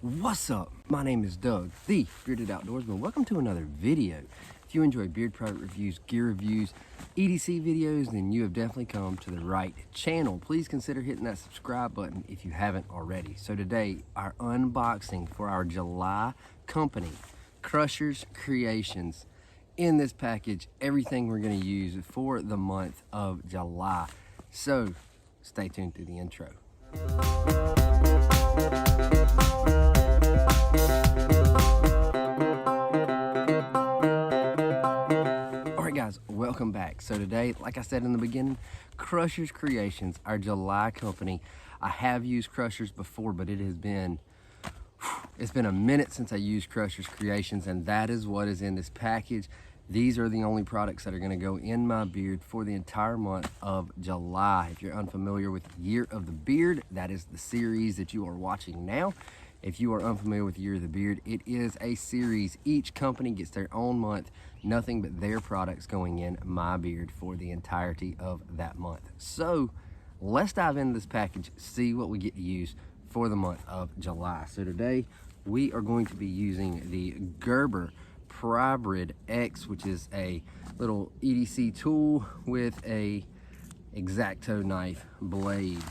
What's up? My name is Doug, the Bearded Outdoorsman. Welcome to another video. If you enjoy beard product reviews, gear reviews, EDC videos, then you have definitely come to the right channel. Please consider hitting that subscribe button if you haven't already. So today, our unboxing for our July company, Crushers Creations. In this package, everything we're going to use for the month of July. So stay tuned through the intro. Alright guys, welcome back. So today, like I said in the beginning, Crushers Creations, our July company. I have used Crushers before, but it's been a minute since I used Crushers Creations, and that is what is in this package. These are the only products that are going to go in my beard for the entire month of July. If you're unfamiliar with Year of the Beard, that is the series that you are watching now. If you are unfamiliar with Year of the Beard, it is a series. Each company gets their own month, nothing but their products going in my beard for the entirety of that month. So let's dive into this package, see what we get to use for the month of July. So today we are going to be using the Gerber Hybrid X, which is a little EDC tool with a X-Acto knife blade.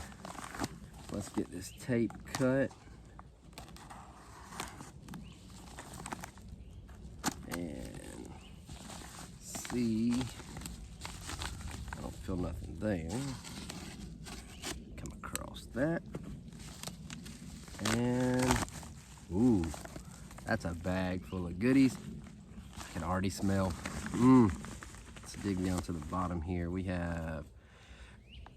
Let's get this tape cut. And see, I don't feel nothing there. Come across that. And, ooh, that's a bag full of goodies. I can already smell. Let's dig down to the bottom here. We have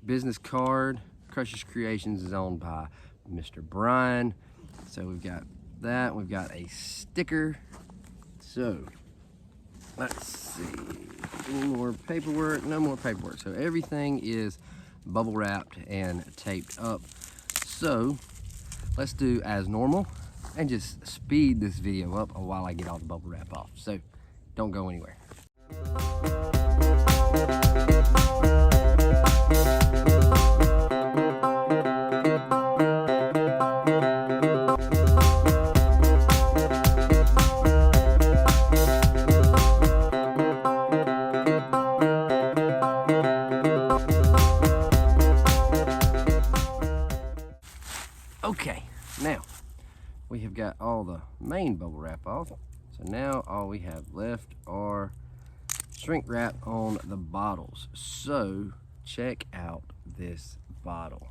business card. Crushers Creations is owned by Mr. Brian. So we've got that. We've got a sticker. So let's see. Any more paperwork? No more paperwork. So everything is bubble wrapped and taped up. So let's do as normal and just speed this video up while I get all the bubble wrap off. So don't go anywhere. Okay, now we have got all the main bubble wrap off. So now all we have left are shrink wrap on the bottles. So check out this bottle.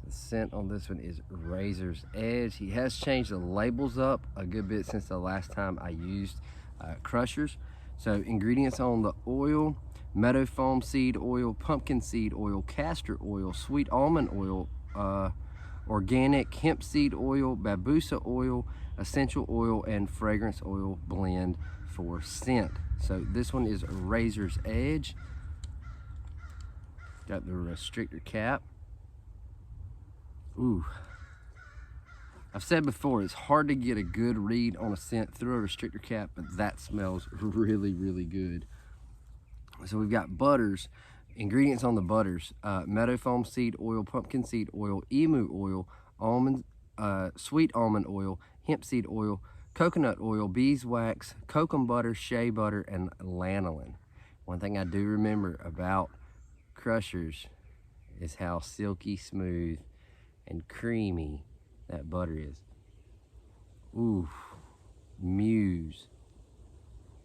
The scent on this one is Razor's Edge. He has changed the labels up a good bit since the last time I used Crushers. So ingredients on the oil: meadow foam seed oil, pumpkin seed oil, castor oil, sweet almond oil, organic hemp seed oil, babusa oil, essential oil, and fragrance oil blend for scent. So this one is Razor's Edge. Got the restrictor cap. Ooh. I've said before, it's hard to get a good read on a scent through a restrictor cap, but that smells really, really good. So we've got butters. Ingredients on the butters: meadow foam seed oil, pumpkin seed oil, emu oil, almond, sweet almond oil, hemp seed oil, coconut oil, beeswax, kokum butter, shea butter, and lanolin. One thing I do remember about Crushers is how silky smooth and creamy that butter is. Ooh, Muse.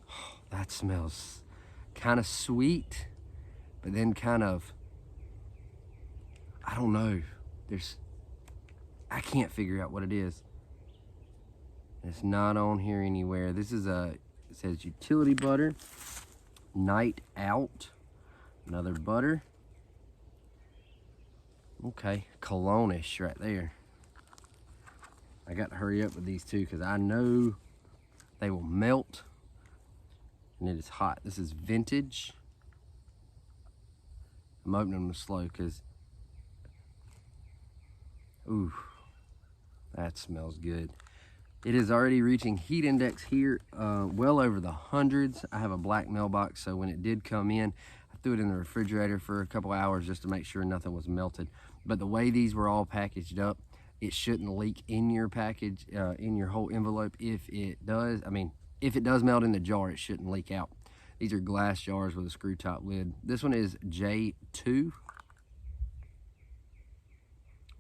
Oh, that smells kind of sweet, but then kind of, I don't know, I can't figure out what it is. It's not on here anywhere. This is it says utility butter, night out, another butter. Okay, cologne-ish right there. I got to hurry up with these two because I know they will melt, and it is hot. This is vintage. I'm opening them slow because, ooh, that smells good. It is already reaching heat index here, well over the hundreds. I have a black mailbox, so when it did come in, I threw it in the refrigerator for a couple hours just to make sure nothing was melted. But the way these were all packaged up, it shouldn't leak in your package, in your whole envelope. If it does, I mean, if it does melt in the jar, it shouldn't leak out. These are glass jars with a screw top lid. This one is J2.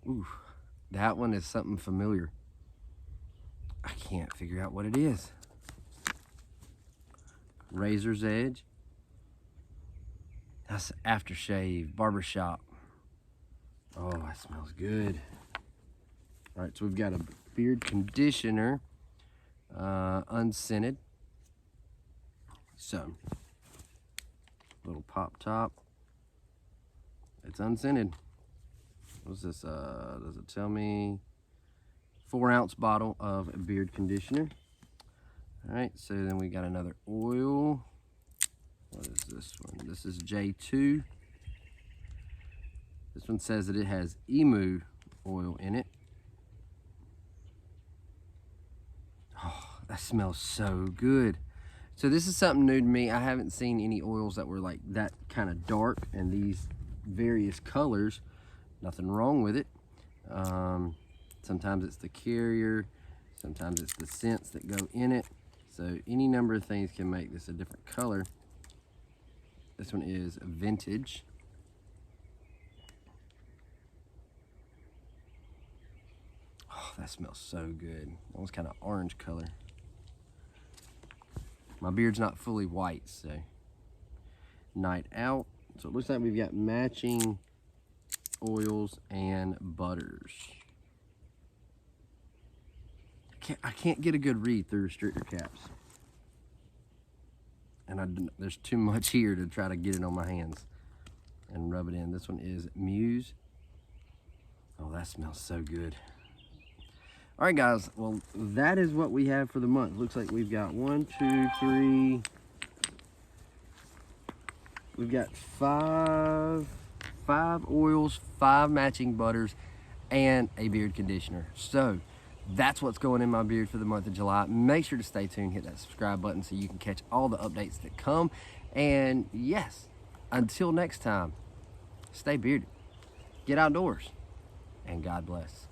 Ooh, that one is something familiar. I can't figure out what it is. Razor's Edge. That's aftershave, barbershop. Oh, that smells good. All right, so we've got a beard conditioner, unscented. So, little pop top. It's unscented. What's this? Does it tell me? 4-ounce bottle of beard conditioner. All right, so then we got another oil. What is this one? This is J2. This one says that it has emu oil in it. Oh, that smells so good. So this is something new to me. I haven't seen any oils that were like that kind of dark and these various colors. Nothing wrong with it. Sometimes it's the carrier, sometimes it's the scents that go in it. So any number of things can make this a different color. This one is vintage. Oh, that smells so good. That one's kind of orange color. My beard's not fully white, so night out. So it looks like we've got matching oils and butters. I can't get a good read through restrictor caps. And there's too much here to try to get it on my hands and rub it in. This one is Muse. Oh, that smells so good. All right, guys. Well, that is what we have for the month. Looks like we've got 1, 2, 3. We've got five oils, 5 matching butters, and a beard conditioner. So that's what's going in my beard for the month of July. Make sure to stay tuned, hit that subscribe button so you can catch all the updates that come. And yes, until next time, stay bearded, get outdoors, and God bless.